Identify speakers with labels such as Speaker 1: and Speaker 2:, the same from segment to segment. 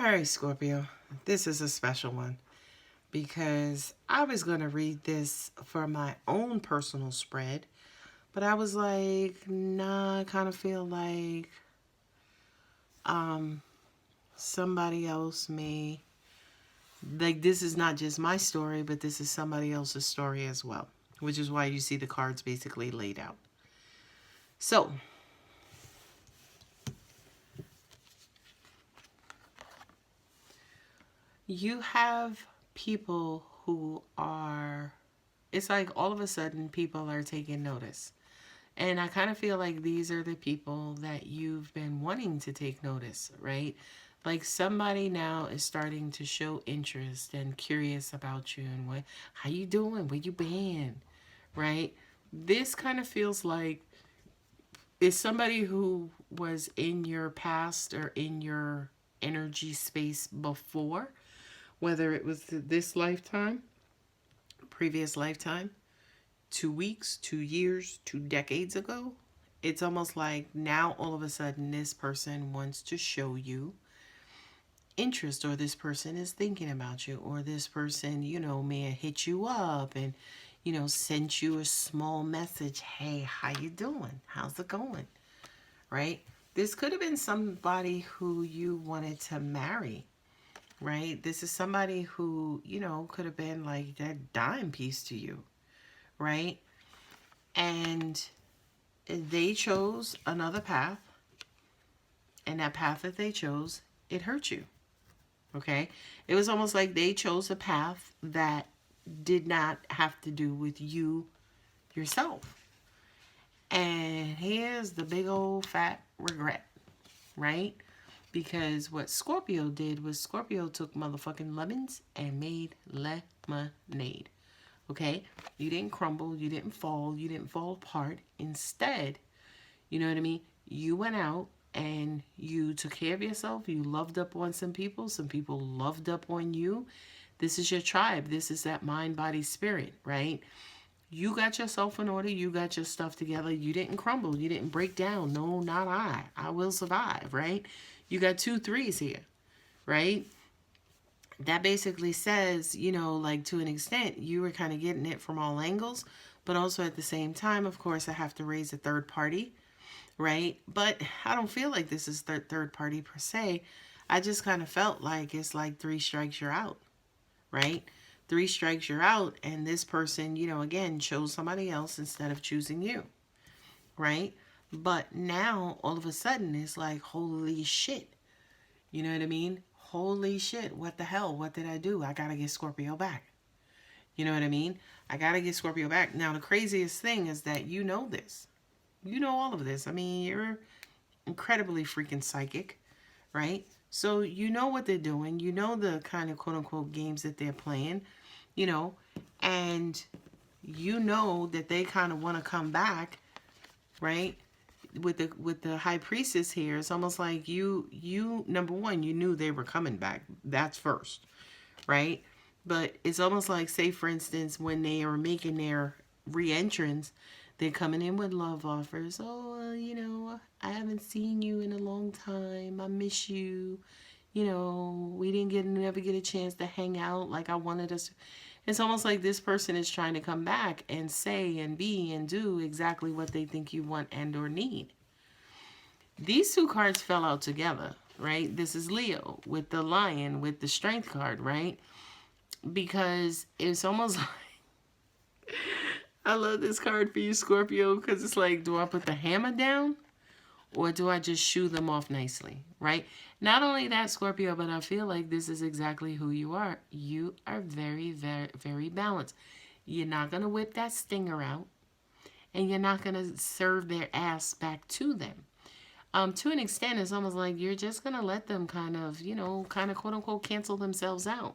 Speaker 1: All right, Scorpio, this is a special one because I was going to read this for my own personal spread, but I was like, nah, I kind of feel like um somebody else may like this is not just my story, but this is somebody else's story as well, which is why you see the cards basically laid out. So, you have people who are it's like all of a sudden people are taking notice. And I kind of feel like these are the people that you've been wanting to take notice, right? Like somebody now is starting to show interest and curious about you and what, how you doing, where you been, right? This kind of feels like it's somebody who was in your past or in your energy space before, whether it was this lifetime, previous lifetime, 2 weeks, 2 years, 2 decades ago. It's almost like now all of a sudden this person wants to show you interest, or this person is thinking about you, or this person, may have hit you up and, sent you a small message. Hey, how you doing? How's it going? Right? This could have been somebody who you wanted to marry, right? This is somebody who, could have been like that dime piece to you, right? And they chose another path, and that path that they chose, it hurt you. Okay? It was almost like they chose a path that did not have to do with you yourself. And here's the big old fat regret, right? Because what Scorpio did was Scorpio took motherfucking lemons and made lemonade. Okay? You didn't crumble, you didn't fall apart. Instead, you know what I mean? You went out and you took care of yourself. You loved up on some people. Some people loved up on you. This is your tribe. This is that mind, body, spirit, right? You got yourself in order. You got your stuff together. You didn't crumble. You didn't break down. No, not I. I will survive, right? You got 2 3s here, right? That basically says, like to an extent, you were kind of getting it from all angles, but also at the same time, of course, I have to raise a third party, right? But I don't feel like this is third party per se. I just kind of felt like it's like 3 strikes, you're out, right? 3 strikes, you're out, and this person, again, chose somebody else instead of choosing you, right? But now, all of a sudden, it's like, holy shit. You know what I mean? Holy shit, what the hell? What did I do? I gotta get Scorpio back. You know what I mean? I gotta get Scorpio back. Now, the craziest thing is that you know this. You know all of this. I mean, you're incredibly freaking psychic, right? So you know what they're doing. You know the kind of quote unquote games that they're playing, you know, and you know that they kind of want to come back, right? With the high priestess here, it's almost like you number one, you knew they were coming back. That's first, right? But it's almost like, say for instance, when they are making their re-entrance, they're coming in with love offers. Oh, I haven't seen you in a long time. I miss you. We didn't never get a chance to hang out like I wanted us. It's almost like this person is trying to come back and say and be and do exactly what they think you want and or need. These two cards fell out together, right? This is Leo with the lion with the strength card, right? Because it's almost like I love this card for you, Scorpio, because it's like, do I put the hammer down or do I just shoo them off nicely, right? Not only that, Scorpio, but I feel like this is exactly who you are. You are very, very, very balanced. You're not going to whip that stinger out, and you're not going to serve their ass back to them. To an extent, it's almost like you're just going to let them kind of quote unquote cancel themselves out.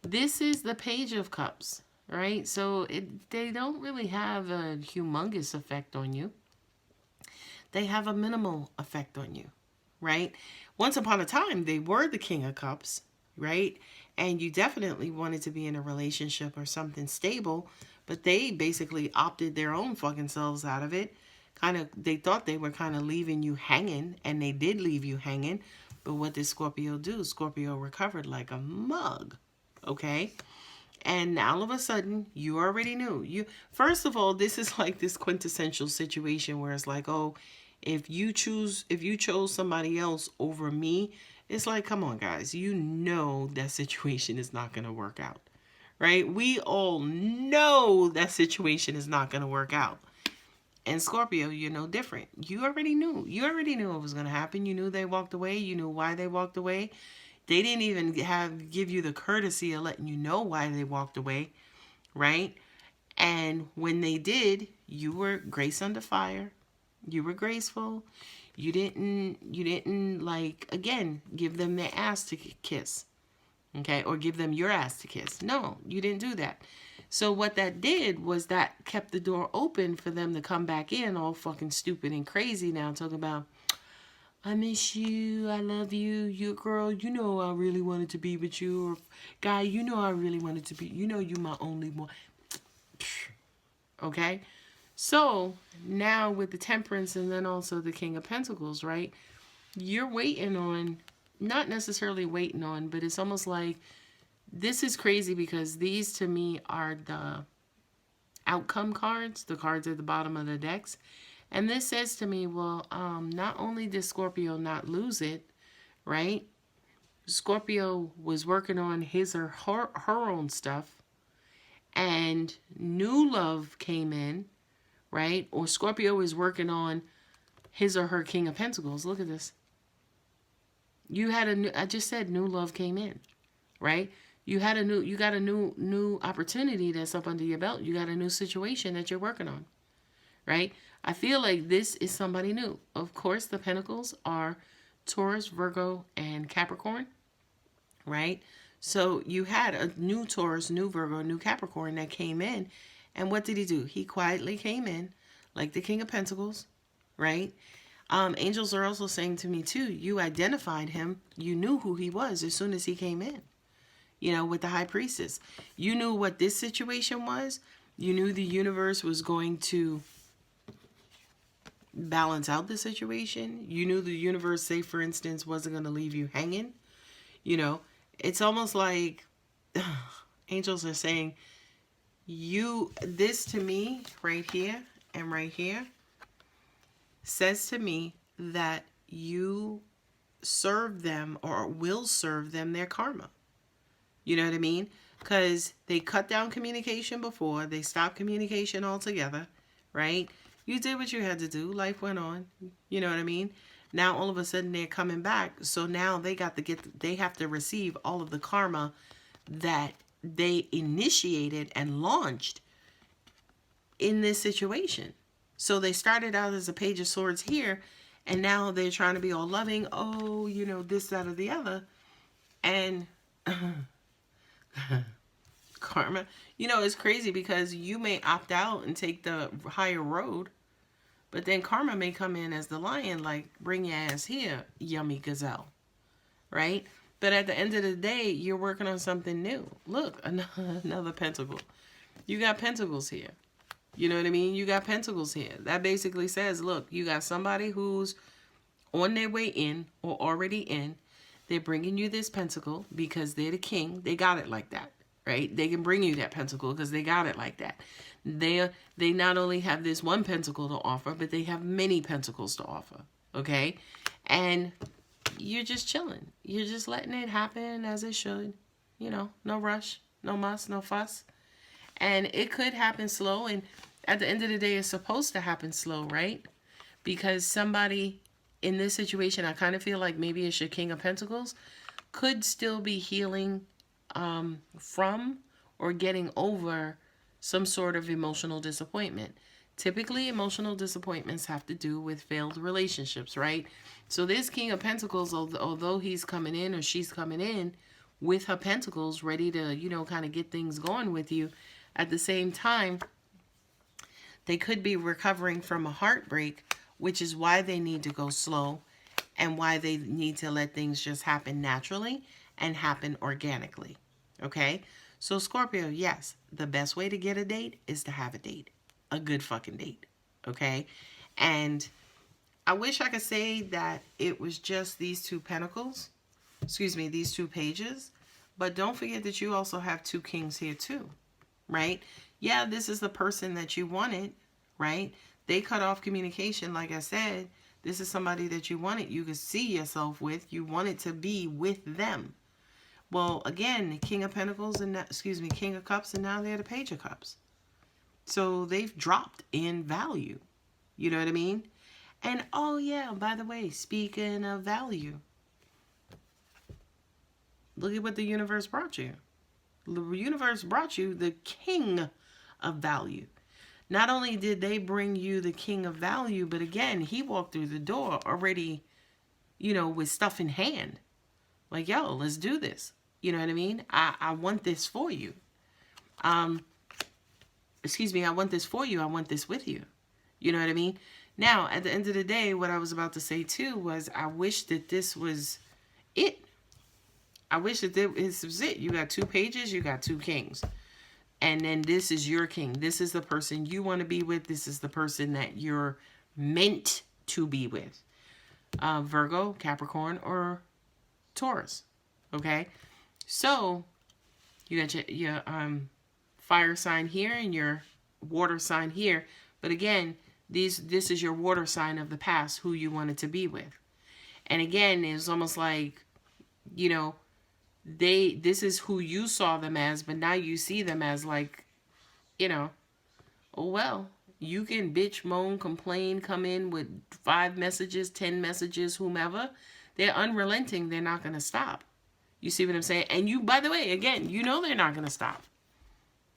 Speaker 1: This is the Page of Cups, right? So they don't really have a humongous effect on you. They have a minimal effect on you, right? Once upon a time, they were the King of Cups, right? And you definitely wanted to be in a relationship or something stable, but they basically opted their own fucking selves out of it. They thought they were kind of leaving you hanging, and they did leave you hanging, But what did Scorpio do? Scorpio recovered like a mug. Okay? And all of a sudden, you already knew. You first of all, this is like this quintessential situation where it's like, oh, if you chose somebody else over me, it's like, come on, guys, you know that situation is not going to work out, right? We all know that situation is not going to work out. And Scorpio, you're no different. You already knew. You already knew what was going to happen. You knew they walked away. You knew why they walked away. They didn't even give you the courtesy of letting you know why they walked away, right? And when they did, you were grace under fire. You were graceful. You didn't like, again, give them their ass to kiss. Okay? Or give them your ass to kiss. No, you didn't do that. So what that did was that kept the door open for them to come back in all fucking stupid and crazy now, talking about, I miss you, I love you, you girl, you know I really wanted to be with you, or guy, you know I really wanted to be, you know you my only one. Okay? So now with the Temperance and then also the King of Pentacles, right? You're waiting on, not necessarily waiting on, but it's almost like, this is crazy because these to me are the outcome cards, the cards at the bottom of the decks. And this says to me, well, not only did Scorpio not lose it, right? Scorpio was working on his or her own stuff, and new love came in, right? Or Scorpio is working on his or her King of Pentacles. Look at this. You had a new, I just said new love came in, right? You got a new opportunity that's up under your belt. You got a new situation that you're working on, right? I feel like this is somebody new. Of course, the Pentacles are Taurus, Virgo, and Capricorn, right? So you had a new Taurus, new Virgo, new Capricorn that came in. And what did he do? He quietly came in like the King of Pentacles, right? Angels are also saying to me too, you identified him. You knew who he was as soon as he came in. You know, with the High Priestess. You knew what this situation was. You knew the universe was going to balance out the situation. You knew the universe, say for instance, wasn't going to leave you hanging. You know, it's almost like angels are saying, this to me right here and right here says to me that you serve them or will serve them their karma. You know what I mean? Because they cut down communication before. They stopped communication altogether, right? You did what you had to do. Life went on. You know what I mean? Now all of a sudden they're coming back. So now they have to receive all of the karma that they initiated and launched in this situation. So they started out as a Page of Swords here, and now they're trying to be all loving. Oh, you know, this, that, or the other. And karma, you know, it's crazy because you may opt out and take the higher road, but then karma may come in as the lion, like, bring your ass here, yummy gazelle, right? But at the end of the day, you're working on something new. Look, another pentacle. You got pentacles here. You know what I mean? You got pentacles here. That basically says, look, you got somebody who's on their way in or already in. They're bringing you this pentacle because they're the king. They got it like that, right? They can bring you that pentacle because they got it like that. They not only have this one pentacle to offer, but they have many pentacles to offer, okay? And you're just chilling. You're just letting it happen as it should. You know, no rush, no muss, no fuss. And it could happen slow. And at the end of the day, it's supposed to happen slow, right? Because somebody in this situation, I kind of feel like maybe it's your King of Pentacles, could still be healing from or getting over some sort of emotional disappointment. Typically, emotional disappointments have to do with failed relationships, right? So this King of Pentacles, although he's coming in or she's coming in with her pentacles ready to, you know, kind of get things going with you, at the same time, they could be recovering from a heartbreak, which is why they need to go slow and why they need to let things just happen naturally and happen organically. Okay? So Scorpio, yes, the best way to get a date is to have a date. A good fucking date. Okay? And I wish I could say that it was just these two pentacles, these two pages, but don't forget that you also have two kings here too, right? Yeah, this is the person that you wanted, right? They cut off communication, like I said. This is somebody that you wanted, you could see yourself with, you wanted to be with them. Well, again, the King of Pentacles and King of Cups, and now they're the Page of Cups. So they've dropped in value. You know what I mean? And oh yeah, by the way, speaking of value, look at what the universe brought you. The universe brought you the King of Value. Not only did they bring you the King of Value, but again, he walked through the door already, with stuff in hand. Like, yo, let's do this. You know what I mean? I want this for you. I want this for you. I want this with you. You know what I mean? Now, at the end of the day, what I was about to say too was I wish that this was it. I wish that this was it. You got two pages, you got two kings. And then this is your king. This is the person you want to be with. This is the person that you're meant to be with. Virgo, Capricorn, or Taurus. Okay? So, you got your fire sign here and your water sign here. But again, this is your water sign of the past, who you wanted to be with. And again, it's almost like, this is who you saw them as, but now you see them as like, oh well, you can bitch, moan, complain, come in with 5 messages, 10 messages, whomever. They're unrelenting. They're not going to stop. You see what I'm saying? And you, by the way, again, they're not going to stop.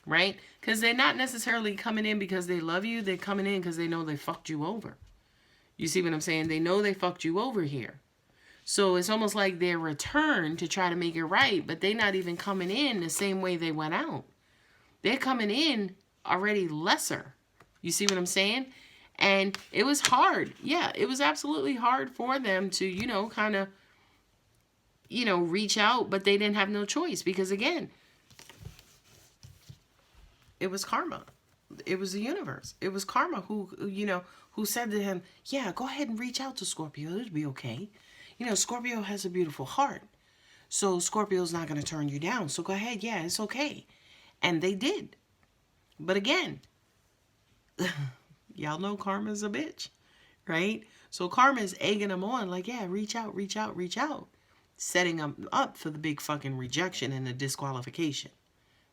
Speaker 1: Right? Because they're not necessarily coming in because they love you. They're coming in because they know they fucked you over. You see what I'm saying? They know they fucked you over here. So it's almost like their return to try to make it right, but they're not even coming in the same way they went out. They're coming in already lesser. You see what I'm saying? And it was hard. Yeah, it was absolutely hard for them to, kind of, reach out, but they didn't have no choice because, again, it was karma. It was the universe. It was karma who said to him, yeah, go ahead and reach out to Scorpio. It'll be okay. Scorpio has a beautiful heart. So Scorpio's not going to turn you down. So go ahead. Yeah, it's okay. And they did. But again, y'all know karma's a bitch, right? So karma's egging them on like, yeah, reach out, reach out, reach out. Setting them up for the big fucking rejection and the disqualification.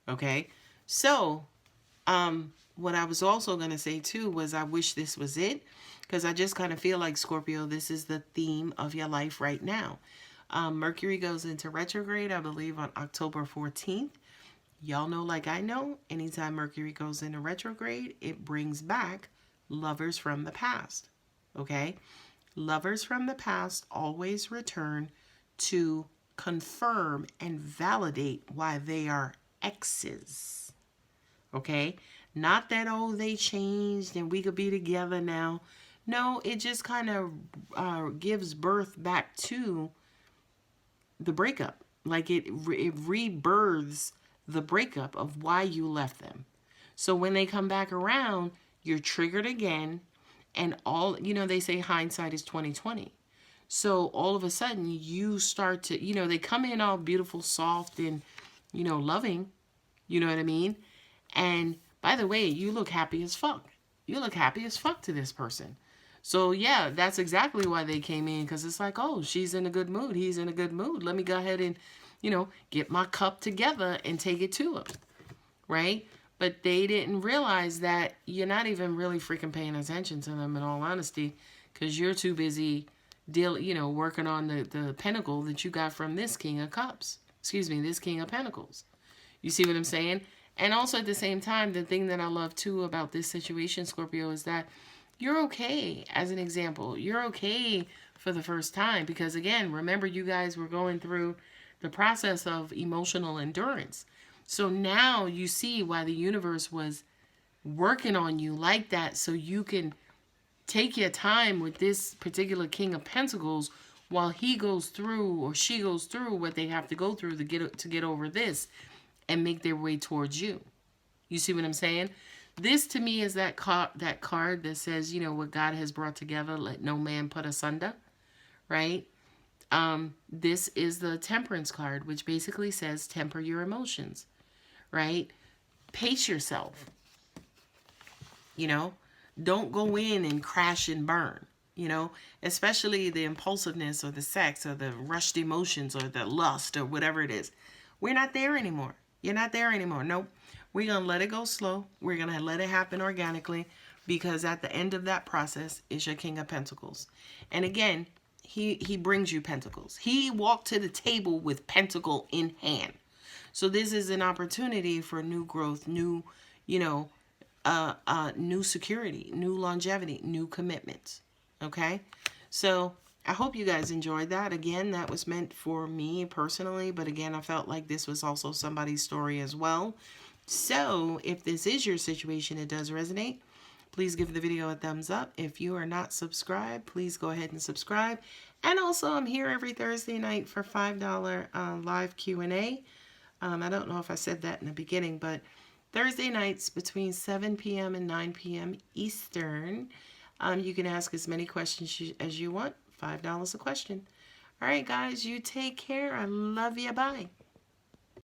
Speaker 1: Okay? So, what I was also going to say too was I wish this was it. Because I just kind of feel like, Scorpio, this is the theme of your life right now. Mercury goes into retrograde, I believe, on October 14th. Y'all know, like I know, anytime Mercury goes into retrograde, it brings back lovers from the past. Okay? Lovers from the past always return to confirm and validate why they are exes. Okay? Not that, oh, they changed and we could be together now. No, it just kind of gives birth back to the breakup. Like it rebirths the breakup of why you left them. So when they come back around, you're triggered again. And all, they say hindsight is 20/20. So all of a sudden you start to, they come in all beautiful, soft, and, loving. You know what I mean? And by the way, you look happy as fuck. You look happy as fuck to this person. So, yeah, that's exactly why they came in. Because it's like, oh, she's in a good mood. He's in a good mood. Let me go ahead and, get my cup together and take it to him. Right? But they didn't realize that you're not even really freaking paying attention to them, in all honesty. Because you're too busy working on the pentacle that you got from this King of Cups. This King of Pentacles. You see what I'm saying? And also at the same time, the thing that I love too about this situation, Scorpio, is that you're okay. As an example, you're okay for the first time. Because again, remember you guys were going through the process of emotional endurance. So now you see why the universe was working on you like that, so you can take your time with this particular King of Pentacles while he goes through or she goes through what they have to go through to get over this and make their way towards you. You see what I'm saying? This to me is that card that says, you know, what God has brought together, let no man put asunder, right? This is the temperance card, which basically says temper your emotions, right? Pace yourself, you know, don't go in and crash and burn, you know, especially the impulsiveness or the sex or the rushed emotions or the lust or whatever it is. We're not there anymore. You're not there anymore. Nope. We're going to let it go slow. We're going to let it happen organically, because at the end of that process is your King of Pentacles. And again, he brings you pentacles. He walked to the table with pentacle in hand. So this is an opportunity for new growth, new, you know, new security, new longevity, new commitments. Okay? So I hope you guys enjoyed that. Again, that was meant for me personally, but again, I felt like this was also somebody's story as well. So if this is your situation, it does resonate, please give the video a thumbs up. If you are not subscribed, please go ahead and subscribe. And also, I'm here every Thursday night for $5 live Q&A. I don't know if I said that in the beginning, but Thursday nights between 7 p.m. and 9 p.m. Eastern, you can ask as many questions as you want. $5 a question. All right, guys, you take care. I love you. Bye.